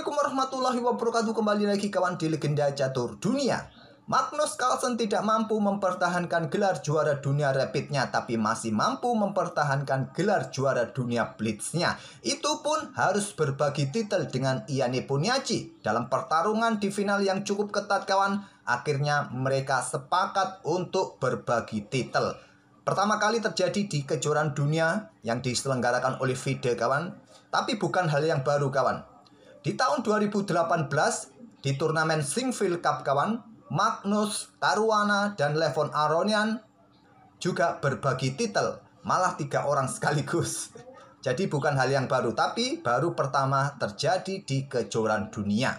Assalamualaikum warahmatullahi wabarakatuh. Kembali lagi kawan di Legenda Catur Dunia. Magnus Carlsen tidak mampu mempertahankan gelar juara dunia rapidnya, tapi masih mampu mempertahankan gelar juara dunia blitznya. Itu pun harus berbagi titel dengan Ian Nepomniachtchi. Dalam pertarungan di final yang cukup ketat kawan, akhirnya mereka sepakat untuk berbagi titel. Pertama kali terjadi di kejuaraan dunia yang diselenggarakan oleh FIDE kawan. Tapi bukan hal yang baru kawan. Di tahun 2018 di turnamen Sinquefield Cup kawan, Magnus, Caruana, dan Levon Aronian juga berbagi titel, malah 3 orang sekaligus. Jadi bukan hal yang baru, tapi baru pertama terjadi di kejuaraan dunia.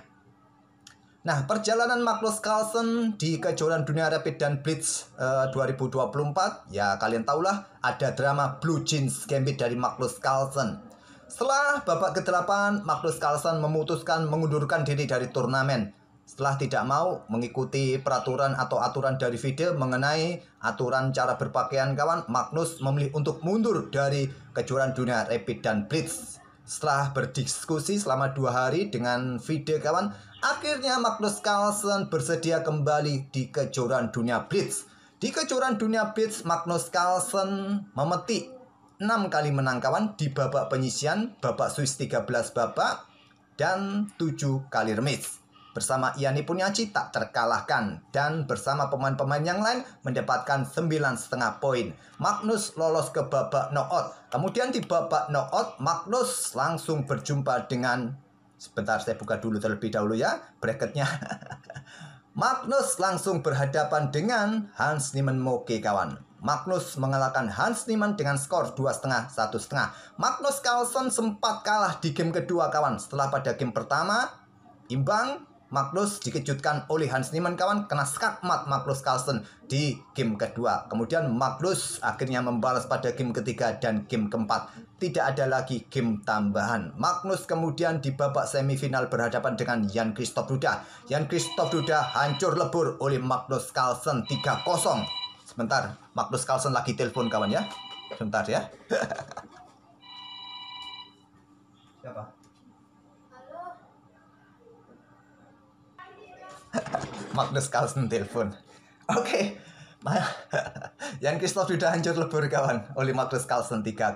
Nah, perjalanan Magnus Carlsen di kejuaraan dunia rapid dan blitz 2024, ya kalian tahulah ada drama Blue Jeans Gambit dari Magnus Carlsen. Setelah babak ke-8, Magnus Carlsen memutuskan mengundurkan diri dari turnamen. Setelah tidak mau mengikuti peraturan atau aturan dari FIDE mengenai aturan cara berpakaian kawan, Magnus memilih untuk mundur dari kejuaraan dunia rapid dan blitz. Setelah berdiskusi selama 2 hari dengan FIDE kawan, akhirnya Magnus Carlsen bersedia kembali di kejuaraan dunia blitz. Di kejuaraan dunia blitz, Magnus Carlsen memetik 6 kali menang kawan di babak penyisian, babak Swiss 13 babak, dan 7 kali remis. Bersama Ian Nepomniachtchi tak terkalahkan, dan bersama pemain-pemain yang lain mendapatkan 9,5 poin. Magnus lolos ke babak knockout. Kemudian di babak knockout, Magnus langsung berjumpa dengan, sebentar saya buka dulu terlebih dahulu ya bracketnya. Magnus langsung berhadapan dengan Hans Niemann Moke kawan. Magnus mengalahkan Hans Niemann dengan skor 2,5, 1,5. Magnus Carlsen sempat kalah di game kedua kawan. Setelah pada game pertama imbang, Magnus dikejutkan oleh Hans Niemann kawan, kena skakmat Magnus Carlsen di game kedua. Kemudian Magnus akhirnya membalas pada game ketiga dan game keempat. Tidak ada lagi game tambahan. Magnus kemudian di babak semifinal berhadapan dengan Jan Christoph Duda. Jan Christoph Duda hancur lebur oleh Magnus Carlsen 3-0. Sebentar, Magnus Carlsen lagi telepon kawan ya. Sebentar ya. Siapa? Magnus Carlsen telepon. Oke. Jan Christoph Duda hancur lebur kawan oleh Magnus Carlsen 3-0.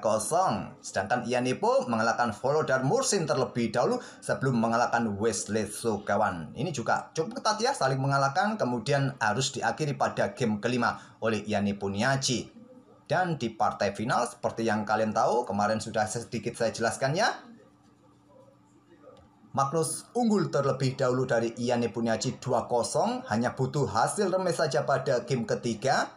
Sedangkan Ian Nepo mengalahkan Volodar Mursin terlebih dahulu sebelum mengalahkan Wesley So kawan. Ini juga cukup ketat ya, saling mengalahkan. Kemudian harus diakhiri pada game kelima oleh Ian Nepomniachtchi. Dan di partai final seperti yang kalian tahu, kemarin sudah sedikit saya jelaskan ya, Magnus unggul terlebih dahulu dari Ian Nepomniachtchi 2-0, hanya butuh hasil remis saja pada game ketiga.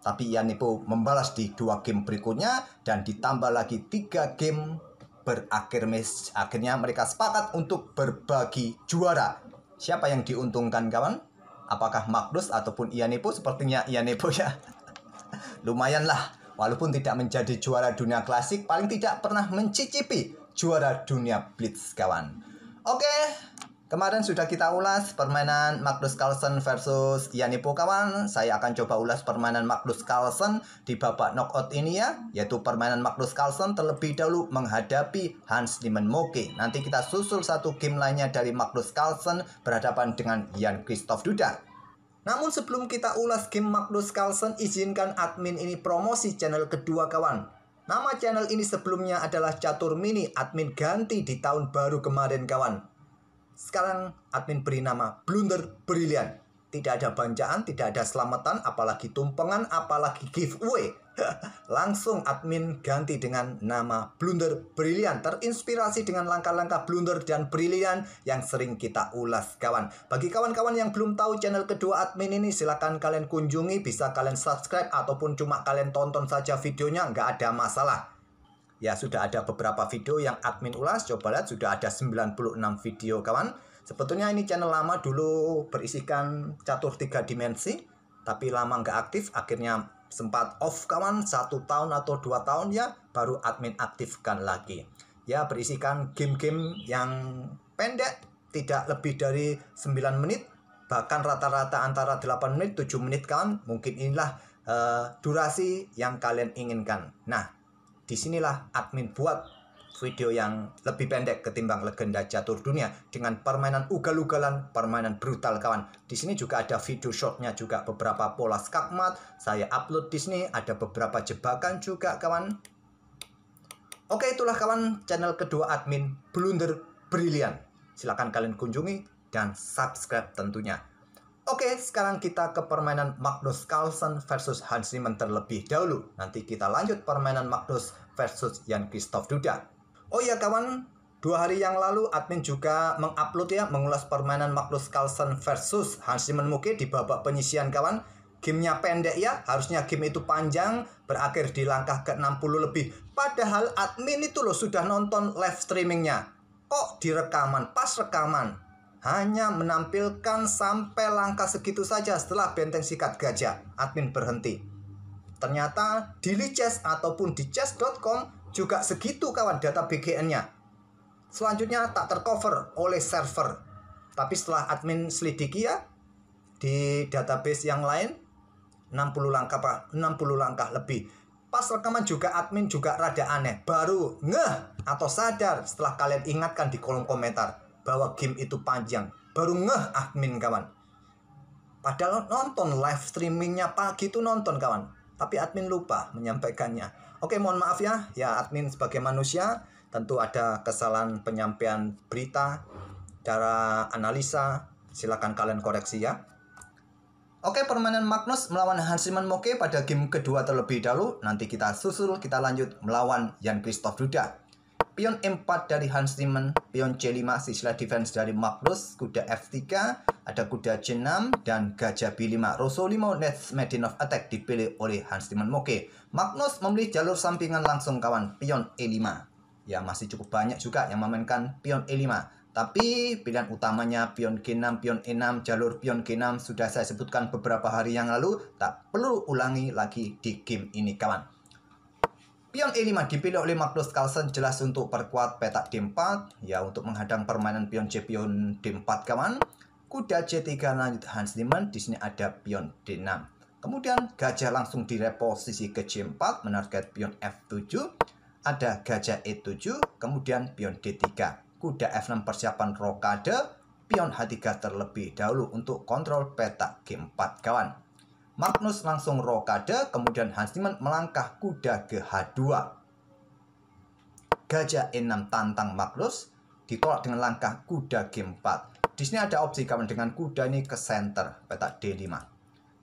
Tapi Ian Nepo membalas di 2 game berikutnya dan ditambah lagi 3 game berakhir remis. Akhirnya mereka sepakat untuk berbagi juara. Siapa yang diuntungkan kawan? Apakah Magnus ataupun Ian Nepo? Sepertinya Ian Nepo ya. Lumayan lah, walaupun tidak menjadi juara dunia klasik, paling tidak pernah mencicipi juara dunia blitz kawan. Oke, kemarin sudah kita ulas permainan Magnus Carlsen versus Ian Nepo kawan. Saya akan coba ulas permainan Magnus Carlsen di babak knockout ini ya, yaitu permainan Magnus Carlsen terlebih dahulu menghadapi Hans Niemann Moke. Nanti kita susul satu game lainnya dari Magnus Carlsen berhadapan dengan Jan Christoph Duda. Namun sebelum kita ulas game Magnus Carlsen, izinkan admin ini promosi channel kedua kawan. Nama channel ini sebelumnya adalah Catur Mini, admin ganti di tahun baru kemarin kawan. Sekarang admin beri nama Blunder Brilliant. Tidak ada banjaan, tidak ada selamatan, apalagi tumpengan, apalagi giveaway. Langsung admin ganti dengan nama Blunder Brilliant. Terinspirasi dengan langkah-langkah Blunder dan Brilliant yang sering kita ulas kawan. Bagi kawan-kawan yang belum tahu channel kedua admin ini, silahkan kalian kunjungi. Bisa kalian subscribe ataupun cuma kalian tonton saja videonya, nggak ada masalah. Ya sudah ada beberapa video yang admin ulas. Coba lihat sudah ada 96 video kawan. Sebetulnya ini channel lama, dulu berisikan catur 3 dimensi, tapi lama nggak aktif, akhirnya sempat off kawan, 1 tahun atau 2 tahun ya, baru admin aktifkan lagi. Ya berisikan game-game yang pendek, tidak lebih dari 9 menit, bahkan rata-rata antara 8 menit, 7 menit kawan. Mungkin inilah durasi yang kalian inginkan. Nah, disinilah admin buat video yang lebih pendek ketimbang legenda catur dunia dengan permainan ugal-ugalan, permainan brutal kawan. Di sini juga ada video shotnya juga, beberapa pola skakmat saya upload di sini, ada beberapa jebakan juga kawan. Oke, itulah kawan channel kedua admin Blunder Brilian. Silahkan kalian kunjungi dan subscribe tentunya. Oke, sekarang kita ke permainan Magnus Carlsen versus Hans Niemann terlebih dahulu. Nanti kita lanjut permainan Magnus versus Jan Christoph Duda. Oh iya kawan, 2 hari yang lalu admin juga mengupload ya, mengulas permainan Magnus Carlsen versus Hans Niemann Moke di babak penyisian kawan. Gamenya pendek ya, harusnya game itu panjang, berakhir di langkah ke-60 lebih. Padahal admin itu loh sudah nonton live streamingnya. Kok di rekaman, pas rekaman hanya menampilkan sampai langkah segitu saja setelah benteng sikat gajah. Admin berhenti. Ternyata di Lichess ataupun di chess.com juga segitu kawan data BGN-nya. Selanjutnya tak tercover oleh server. Tapi setelah admin selidiki ya, di database yang lain 60 langkah Pak, 60 langkah lebih. Pas rekaman juga admin juga rada aneh. Baru ngeh atau sadar setelah kalian ingatkan di kolom komentar bahwa game itu panjang. Baru ngeh admin kawan. Padahal nonton live streamingnya pagi itu nonton kawan. Tapi admin lupa menyampaikannya. Oke, mohon maaf ya. Ya admin sebagai manusia tentu ada kesalahan penyampaian berita, cara analisa. Silakan kalian koreksi ya. Oke, permainan Magnus melawan Hans Niemann Moke pada game kedua terlebih dahulu. Nanti kita susul, kita lanjut melawan Jan Christoph Duda. Pion E4 dari Hans Niemann, pion C5 sila defense dari Magnus, kuda F3, ada kuda C6 dan gajah B5. Rosolimo next Medinov attack dipilih oleh Hans Niemann Moke. Magnus memilih jalur sampingan langsung kawan, pion E5. Ya masih cukup banyak juga yang memainkan pion E5. Tapi pilihan utamanya pion G6, pion E6, jalur pion G6 sudah saya sebutkan beberapa hari yang lalu. Tak perlu ulangi lagi di game ini kawan. Pion E5 dipilih oleh Magnus Carlsen jelas untuk perkuat petak D4. Ya untuk menghadang permainan pion C, pion D4 kawan. Kuda C3 lanjut Hans Niemann. Di sini ada pion D6. Kemudian gajah langsung direposisi ke C4 menarget pion F7. Ada gajah E7. Kemudian pion D3. Kuda F6 persiapan rokade. Pion H3 terlebih dahulu untuk kontrol petak G4 kawan. Magnus langsung rokade, kemudian Hans Niemann melangkah kuda ke H2. Gajah E6 tantang Magnus, ditolak dengan langkah kuda G4. Di sini ada opsi kawan dengan kuda ini ke center, petak D5.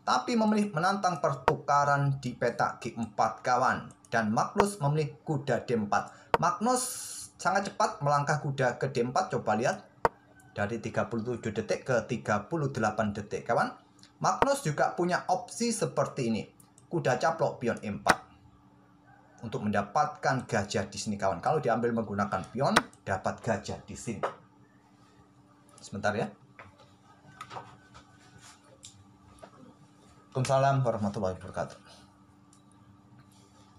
Tapi memilih menantang pertukaran di petak G4 kawan. Dan Magnus memilih kuda D4. Magnus sangat cepat melangkah kuda ke D4, coba lihat. Dari 37 detik ke 38 detik kawan. Magnus juga punya opsi seperti ini. Kuda caplok pion E4. Untuk mendapatkan gajah di sini kawan. Kalau diambil menggunakan pion, dapat gajah di sini. Sebentar ya. Waalaikumsalam warahmatullahi wabarakatuh.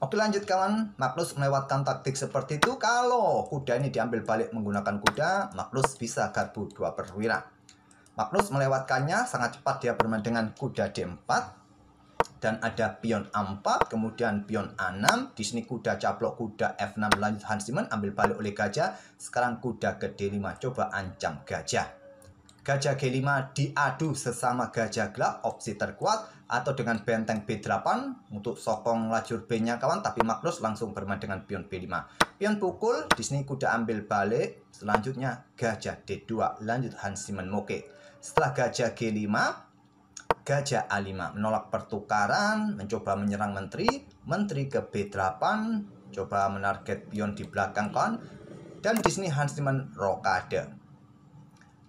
Oke lanjut kawan. Magnus melewatkan taktik seperti itu. Kalau kuda ini diambil balik menggunakan kuda, Magnus bisa garpu 2 perwira. Magnus melewatkannya sangat cepat, dia bermain dengan kuda D4 dan ada pion A4, kemudian pion A6. Di sini kuda caplok kuda F6 lanjut Hans Niemann ambil balik oleh gajah. Sekarang kuda ke D5, coba ancam gajah. Gajah G5 diadu sesama gajah gelap, opsi terkuat, atau dengan benteng B8 untuk sokong lajur B-nya kawan, tapi Magnus langsung bermain dengan pion B5. Pion pukul, di sini kuda ambil balik, selanjutnya gajah D2 lanjut Hans Niemann Moke. Setelah gajah G5, gajah A5 menolak pertukaran, mencoba menyerang menteri, menteri ke B8, coba menarget pion di belakang kawan, dan di sini Hans Niemann rokade.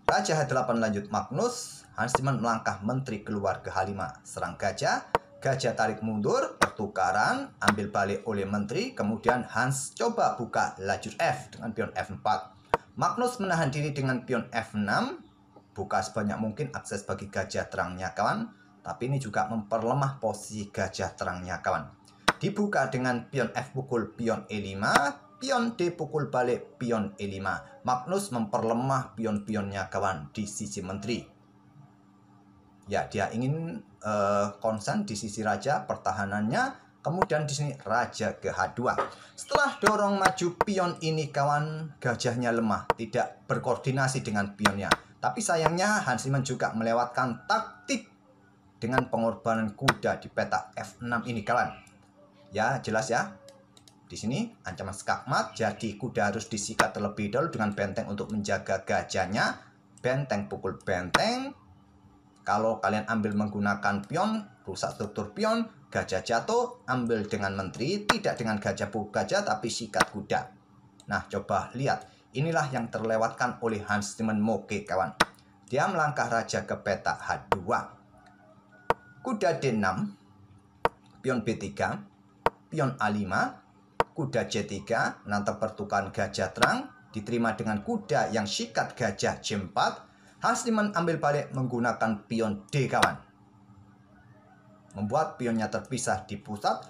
Raja H8 lanjut Magnus, Hans Niemann melangkah menteri keluar ke H5, serang gajah, gajah tarik mundur, pertukaran, ambil balik oleh menteri, kemudian Hans coba buka lajur F dengan pion F4. Magnus menahan diri dengan pion F6, buka sebanyak mungkin akses bagi gajah terangnya kawan, tapi ini juga memperlemah posisi gajah terangnya kawan. Dibuka dengan pion F pukul pion E5, pion D pukul balik pion E5. Magnus memperlemah pion-pionnya kawan di sisi menteri. Ya, dia ingin konsen di sisi raja, pertahanannya Kemudian di sini raja ke H2. Setelah dorong maju pion ini kawan, gajahnya lemah, tidak berkoordinasi dengan pionnya. Tapi sayangnya Hans Niemann juga melewatkan taktik dengan pengorbanan kuda di peta F6 ini kawan. Ya, jelas ya. Di sini ancaman skakmat, jadi kuda harus disikat terlebih dahulu dengan benteng untuk menjaga gajahnya. Benteng pukul benteng. Kalau kalian ambil menggunakan pion, rusak struktur pion, gajah jatuh, ambil dengan menteri, tidak dengan gajah pukul gajah, tapi sikat kuda. Nah, coba lihat. Inilah yang terlewatkan oleh Hans Niemann Moke, kawan. Dia melangkah raja ke peta H2. Kuda D6, pion B3, pion A5, kuda C3, menantang pertukaran gajah terang, diterima dengan kuda yang sikat gajah C4. Hans Niemann ambil balik menggunakan pion D, kawan. Membuat pionnya terpisah di pusat.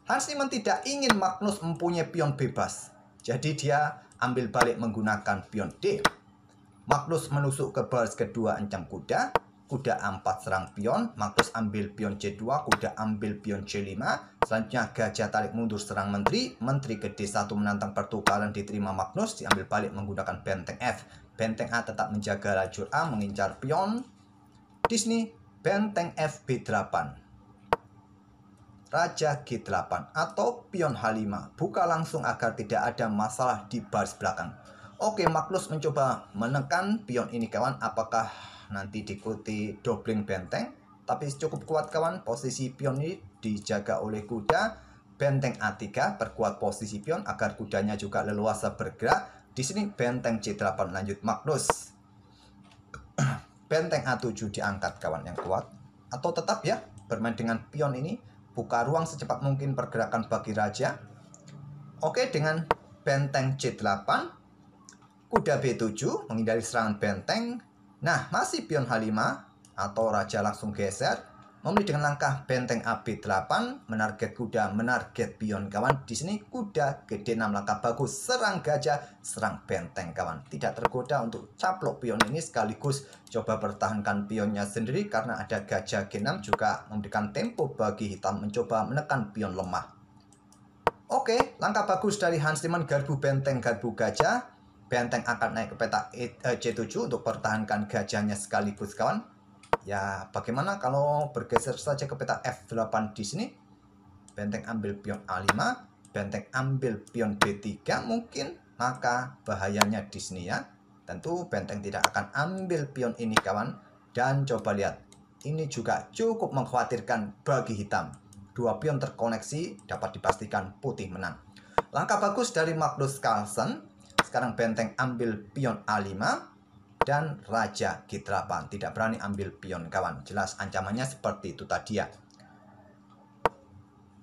Hans Niemann tidak ingin Magnus mempunyai pion bebas. Jadi dia ambil balik menggunakan pion D. Magnus menusuk ke baris kedua ancam kuda. Kuda A4 serang pion. Magnus ambil pion C2. Kuda ambil pion C5. Selanjutnya gajah tarik mundur serang menteri. Menteri ke D1 menantang pertukaran, diterima Magnus. Diambil balik menggunakan benteng F. Benteng A tetap menjaga lajur A, mengincar pion. Di sini benteng F B8. Raja G8 atau pion H5. Buka langsung agar tidak ada masalah di baris belakang. Oke, Magnus mencoba menekan pion ini, kawan. Apakah nanti diikuti doubling benteng? Tapi cukup kuat, kawan. Posisi pion ini dijaga oleh kuda. Benteng A3 perkuat posisi pion agar kudanya juga leluasa bergerak. Di sini benteng C8 lanjut Magnus. Benteng A7 diangkat, kawan, yang kuat. Atau tetap ya bermain dengan pion ini. Buka ruang secepat mungkin pergerakan bagi raja. Oke, dengan benteng C8. Kuda B7 menghindari serangan benteng. Nah, masih pion H5 atau raja langsung geser. Memilih dengan langkah benteng AB8, menarget kuda, menarget pion, kawan. Di sini kuda ke D6, langkah bagus, serang gajah, serang benteng, kawan. Tidak tergoda untuk caplok pion ini, sekaligus coba pertahankan pionnya sendiri karena ada gajah G6 juga memberikan tempo bagi hitam mencoba menekan pion lemah. Oke, langkah bagus dari Hans Niemann, garbu benteng, garbu gajah. Benteng akan naik ke peta C7 untuk pertahankan gajahnya sekaligus, kawan. Ya, bagaimana kalau bergeser saja ke peta F8 di sini? Benteng ambil pion A5, benteng ambil pion B3 mungkin, maka bahayanya di sini ya. Tentu benteng tidak akan ambil pion ini, kawan. Dan coba lihat, ini juga cukup mengkhawatirkan bagi hitam. Dua pion terkoneksi, dapat dipastikan putih menang. Langkah bagus dari Magnus Carlsen. Sekarang benteng ambil pion A5. Dan raja G8 tidak berani ambil pion, kawan. Jelas ancamannya seperti itu tadi ya.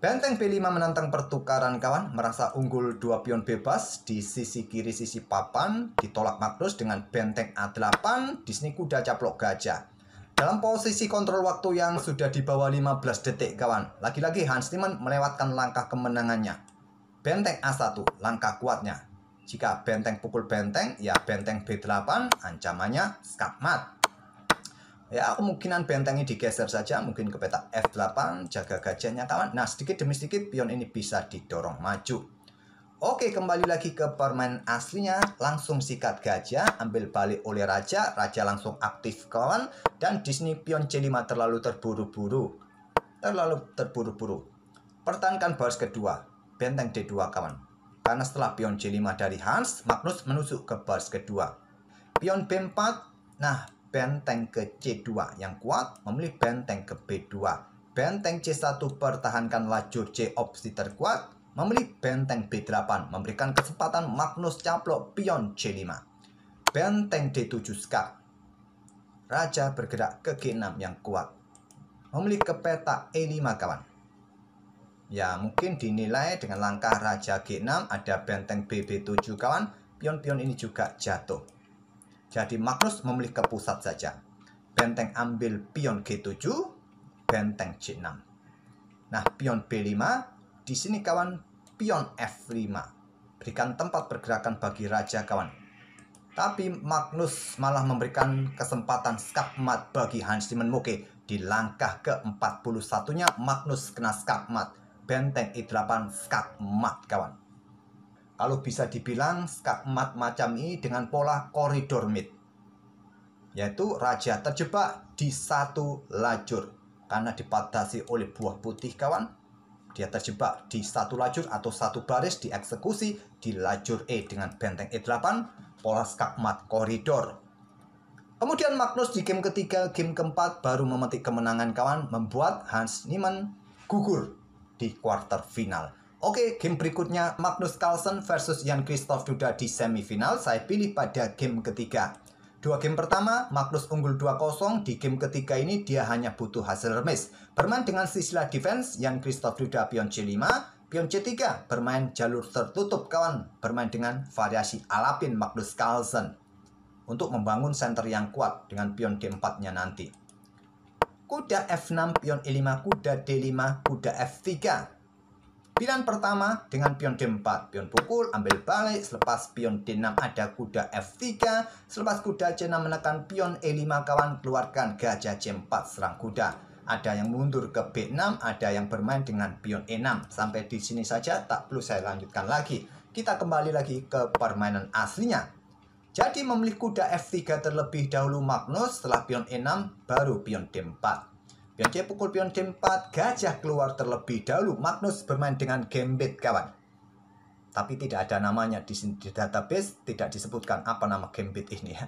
Benteng B5 menantang pertukaran, kawan. Merasa unggul dua pion bebas di sisi kiri sisi papan. Ditolak Magnus dengan benteng A8. Di sini kuda caplok gajah. Dalam posisi kontrol waktu yang sudah di bawah 15 detik, kawan. Lagi-lagi Hans Niemann melewatkan langkah kemenangannya. Benteng A1, langkah kuatnya. Jika benteng pukul benteng, ya benteng B8, ancamannya skakmat. Ya, kemungkinan bentengnya digeser saja, mungkin ke peta F8, jaga gajahnya, kawan. Nah, sedikit demi sedikit pion ini bisa didorong maju. Oke, kembali lagi ke permainan aslinya. Langsung sikat gajah, ambil balik oleh raja. Raja langsung aktif, kawan. Dan di sini pion C5 terlalu terburu-buru. Pertahankan baris kedua, benteng D2, kawan. Karena setelah pion C5 dari Hans, Magnus menusuk ke baris kedua. Pion B4, nah benteng ke C2 yang kuat, memilih benteng ke B2. Benteng C1 pertahankan lajur C opsi terkuat, memilih benteng B8, memberikan kesempatan Magnus caplok pion C5. Benteng D7 skak. Raja bergerak ke G6 yang kuat, memilih ke peta E5, kawan. Ya, mungkin dinilai dengan langkah raja G6 ada benteng BB7, kawan. Pion-pion ini juga jatuh. Jadi Magnus memilih ke pusat saja. Benteng ambil pion G7, benteng C6. Nah, pion B5 di sini, kawan, pion F5. Berikan tempat pergerakan bagi raja, kawan. Tapi Magnus malah memberikan kesempatan skakmat bagi Hans Niemann Moke. Di langkah ke-41-nya Magnus kena skakmat. benteng E8 skakmat kawan. Kalau bisa dibilang skakmat macam ini dengan pola koridor mid, yaitu raja terjebak di satu lajur karena dibatasi oleh buah putih kawan. Dia terjebak di satu lajur atau satu baris dieksekusi di lajur E dengan benteng E8, pola skakmat koridor. Kemudian Magnus di game ketiga, game keempat baru memetik kemenangan kawan, membuat Hans Niemann gugur di quarter final. Oke, game berikutnya Magnus Carlsen versus Jan-Christoph Duda di semifinal. Saya pilih pada game ketiga. Dua game pertama, Magnus unggul 2-0. Di game ketiga ini dia hanya butuh hasil remis. Bermain dengan sisilah defense, Jan-Christoph Duda pion C5, pion C3. Bermain jalur tertutup kawan. Bermain dengan variasi alapin Magnus Carlsen untuk membangun center yang kuat dengan pion D4-nya nanti. Kuda F6, pion E5, kuda D5, kuda F3. Pilihan pertama dengan pion D4, pion pukul, ambil balik, selepas pion D6 ada kuda F3, selepas kuda C6 menekan pion E5 kawan, keluarkan gajah C4 serang kuda. Ada yang mundur ke B6, ada yang bermain dengan pion E6. Sampai di sini saja, tak perlu saya lanjutkan lagi. Kita kembali lagi ke permainan aslinya. Jadi memilih kuda F3 terlebih dahulu Magnus, setelah pion E6 baru pion D4. Pion C pukul pion D4, gajah keluar terlebih dahulu. Magnus bermain dengan gambit kawan. Tapi tidak ada namanya di sini di database, tidak disebutkan apa nama gambit ini ya.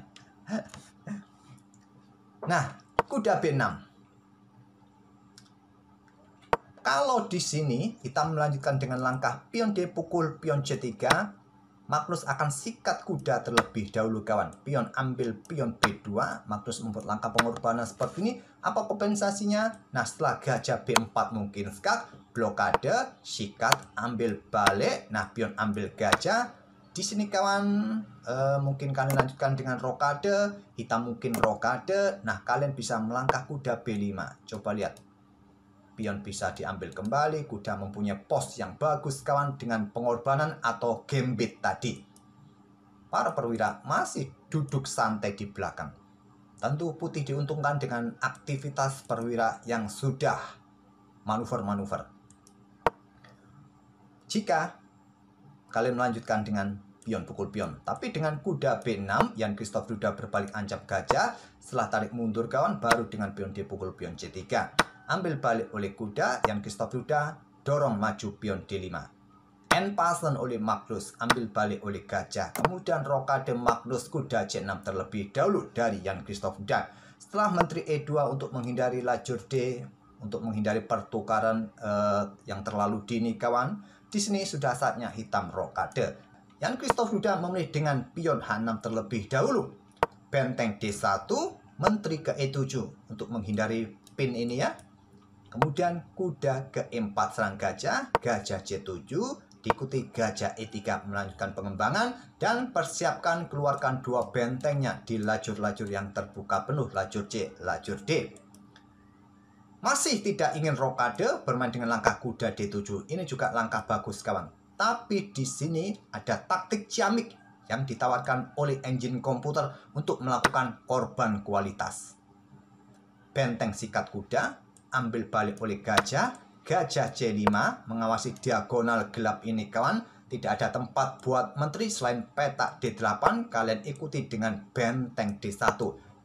Nah, kuda B6. Kalau di sini kita melanjutkan dengan langkah pion D pukul pion C3, Magnus akan sikat kuda terlebih dahulu kawan. Pion ambil pion B2. Magnus membuat langkah pengorbanan seperti ini. Apa kompensasinya? Nah, setelah gajah B4 mungkin skak, blokade, sikat, ambil balik. Nah, pion ambil gajah. Di sini kawan, mungkin kalian lanjutkan dengan rokade. Hitam mungkin rokade. Nah, kalian bisa melangkah kuda B5. Coba lihat. Pion bisa diambil kembali, kuda mempunyai pos yang bagus kawan dengan pengorbanan atau gambit tadi. Para perwira masih duduk santai di belakang. Tentu putih diuntungkan dengan aktivitas perwira yang sudah manuver-manuver. Jika kalian melanjutkan dengan pion pukul pion, tapi dengan kuda B6, Jan-Christoph Duda berbalik ancam gajah, setelah tarik mundur kawan, baru dengan pion D pukul pion C3. Ambil balik oleh kuda, Jan-Christoph Duda dorong maju pion D5. N-pasen oleh Magnus, ambil balik oleh gajah. Kemudian rokade Magnus, kuda C6 terlebih dahulu dari Jan-Christoph Duda. Setelah menteri E2 untuk menghindari lajur D, untuk menghindari pertukaran yang terlalu dini kawan, di sini sudah saatnya hitam rokade. Jan-Christoph Duda memilih dengan pion H6 terlebih dahulu. Benteng D1, menteri ke E7 untuk menghindari pin ini ya. Kemudian kuda ke E4 serang gajah, gajah C7, diikuti gajah E3 melanjutkan pengembangan, dan persiapkan keluarkan dua bentengnya di lajur-lajur yang terbuka penuh, lajur C, lajur D. Masih tidak ingin rokade, bermain dengan langkah kuda D7. Ini juga langkah bagus kawan. Tapi di sini ada taktik ciamik yang ditawarkan oleh engine komputer untuk melakukan korban kualitas. Benteng sikat kuda, ambil balik oleh gajah, gajah C5 mengawasi diagonal gelap ini kawan. Tidak ada tempat buat menteri selain petak D8, kalian ikuti dengan benteng D1.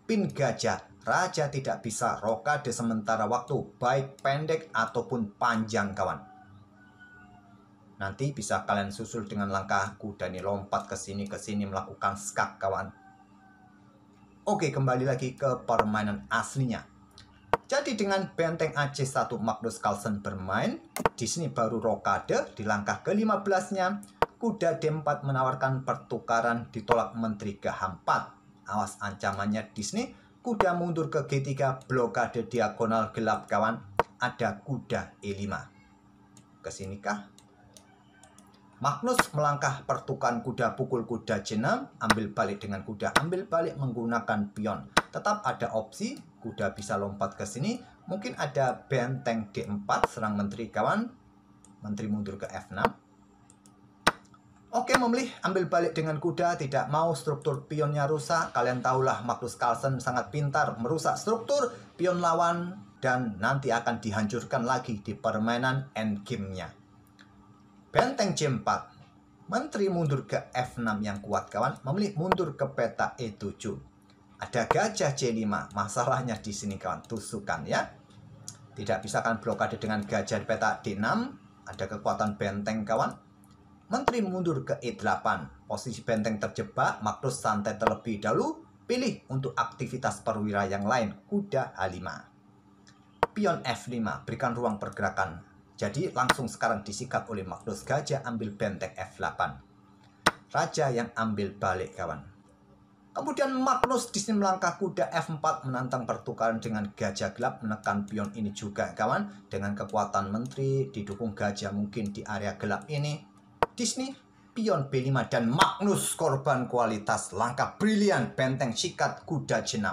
Pin gajah, raja tidak bisa rokade sementara waktu, baik pendek ataupun panjang kawan. Nanti bisa kalian susul dengan langkah kuda ini lompat ke sini melakukan skak kawan. Oke, kembali lagi ke permainan aslinya. Jadi dengan benteng AC1 Magnus Carlsen bermain, di sini baru rokade di langkah ke-15-nya. Kuda D4 menawarkan pertukaran, ditolak menteri ke H4. Awas ancamannya di sini, kuda mundur ke G3, blokade diagonal gelap kawan. Ada kuda E5. Kesinikah? Magnus melangkah pertukaran kuda pukul kuda C6, ambil balik dengan kuda ambil balik menggunakan pion. Tetap ada opsi, kuda bisa lompat ke sini, mungkin ada benteng D4 serang menteri kawan, menteri mundur ke F6. Oke, memilih ambil balik dengan kuda, tidak mau struktur pionnya rusak. Kalian tahulah Magnus Carlsen sangat pintar merusak struktur pion lawan dan nanti akan dihancurkan lagi di permainan endgame-nya. Benteng C4, menteri mundur ke F6 yang kuat kawan, memilih mundur ke peta E7. Ada gajah C5, masalahnya di sini kawan, tusukan ya. Tidak bisa kan blokade dengan gajah di peta D6, ada kekuatan benteng kawan. Menteri mundur ke E8, posisi benteng terjebak, Magnus santai terlebih dahulu, pilih untuk aktivitas perwira yang lain, kuda H5. Pion F5, berikan ruang pergerakan. Jadi langsung sekarang disikat oleh Magnus, gajah ambil benteng F8. Raja yang ambil balik kawan. Kemudian Magnus di sini melangkah kuda F4 menantang pertukaran dengan gajah gelap, menekan pion ini juga kawan. Dengan kekuatan menteri didukung gajah mungkin di area gelap ini. Di sini pion B5 dan Magnus korban kualitas, langkah brilian, benteng sikat kuda C6.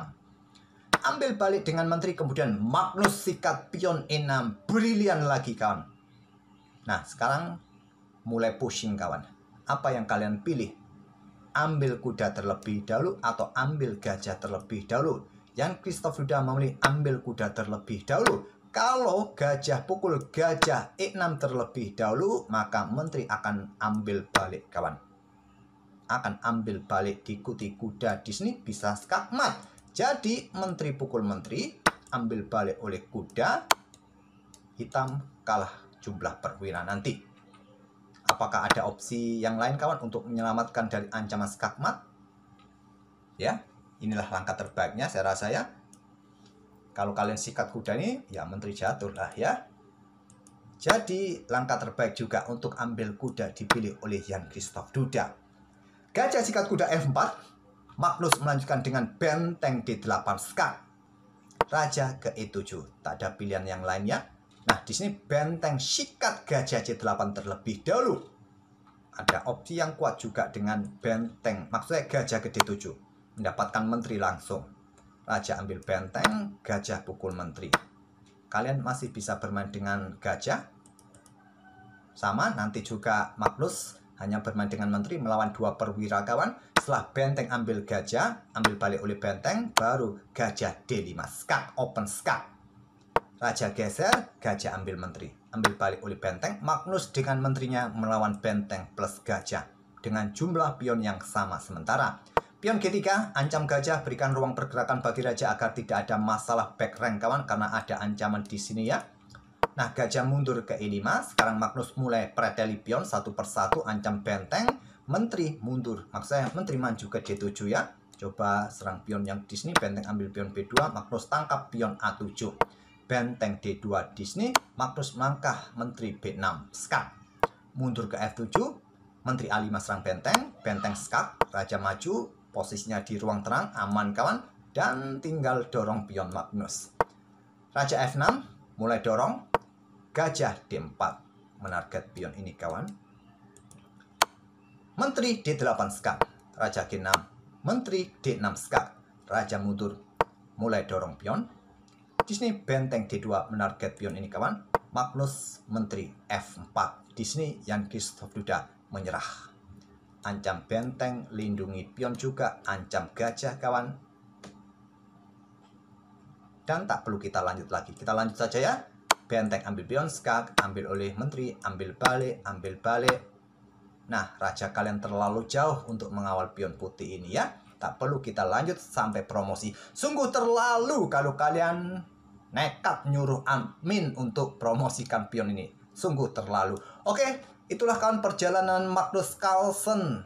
Ambil balik dengan menteri, kemudian Magnus sikat pion E6, brilian lagi kawan. Nah sekarang mulai pushing kawan. Apa yang kalian pilih? Ambil kuda terlebih dahulu atau ambil gajah terlebih dahulu? Yang Christoph sudah memilih ambil kuda terlebih dahulu. Kalau gajah pukul gajah E6 terlebih dahulu, maka menteri akan ambil balik kawan. Akan ambil balik, diikuti kuda di sini bisa skakmat. Jadi menteri pukul menteri, ambil balik oleh kuda, hitam kalah jumlah perwira nanti. Apakah ada opsi yang lain kawan untuk menyelamatkan dari ancaman skakmat? Ya, inilah langkah terbaiknya saya rasa ya. Kalau kalian sikat kuda ini, ya menteri jatuh lah ya. Jadi langkah terbaik juga untuk ambil kuda dipilih oleh Jan Christoph Duda. Gajah sikat kuda F4, Magnus melanjutkan dengan benteng D8 skak. Raja ke E7, tak ada pilihan yang lainnya. Nah, di sini benteng sikat gajah C8 terlebih dahulu. Ada opsi yang kuat juga dengan benteng, maksudnya gajah ke D7. Mendapatkan menteri langsung. Raja ambil benteng, gajah pukul menteri. Kalian masih bisa bermain dengan gajah. Sama, nanti juga Magnus hanya bermain dengan menteri melawan dua perwira kawan. Setelah benteng ambil gajah, ambil balik oleh benteng, baru gajah D5 skak, open skak. Raja geser, gajah ambil menteri. Ambil balik oleh benteng, Magnus dengan menterinya melawan benteng plus gajah. Dengan jumlah pion yang sama sementara. Pion G3, ancam gajah, berikan ruang pergerakan bagi raja agar tidak ada masalah back rank kawan. Karena ada ancaman di sini ya. Nah, gajah mundur ke E5. Sekarang Magnus mulai preteli pion satu persatu, ancam benteng. Menteri mundur, maksudnya menteri maju ke D7 ya. Coba serang pion yang di sini, benteng ambil pion B2, Magnus tangkap pion A7. Benteng D2 di sini, Magnus melangkah menteri B6 skak. Mundur ke F7, menteri A5 serang benteng, benteng skak, raja maju, posisinya di ruang terang, aman kawan, dan tinggal dorong pion Magnus. Raja F6, mulai dorong, gajah D4, menarget pion ini kawan. Menteri D8 skak, raja G6, menteri D6 skak, raja mundur, mulai dorong pion. Di sini benteng D2 menarget pion ini kawan. Magnus menteri F4. Di sini Jan Christoph Duda menyerah. Ancam benteng, lindungi pion juga, ancam gajah kawan. Dan tak perlu kita lanjut lagi. Kita lanjut saja ya. Benteng ambil pion skak, ambil oleh menteri, ambil balik, ambil balik. Nah, raja kalian terlalu jauh untuk mengawal pion putih ini ya. Tak perlu kita lanjut sampai promosi. Sungguh terlalu kalau kalian nekat nyuruh admin untuk promosikan pion ini. Sungguh terlalu. Oke, itulah kawan perjalanan Magnus Carlsen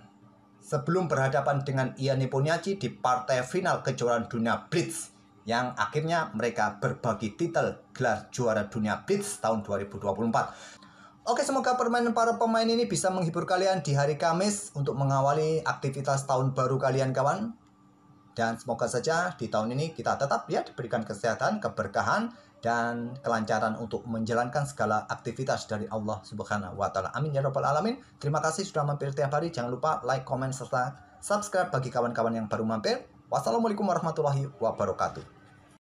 sebelum berhadapan dengan Ian Nepomniachtchi di partai final kejuaraan dunia Blitz. Yang akhirnya mereka berbagi titel gelar juara dunia Blitz tahun 2024. Oke, semoga permainan para pemain ini bisa menghibur kalian di hari Kamis untuk mengawali aktivitas tahun baru kalian kawan. Dan semoga saja di tahun ini kita tetap ya diberikan kesehatan, keberkahan, dan kelancaran untuk menjalankan segala aktivitas dari Allah Subhanahu wa Ta'ala. Amin ya Rabbal 'Alamin. Terima kasih sudah mampir tiap hari. Jangan lupa like, comment, serta subscribe bagi kawan-kawan yang baru mampir. Wassalamualaikum warahmatullahi wabarakatuh.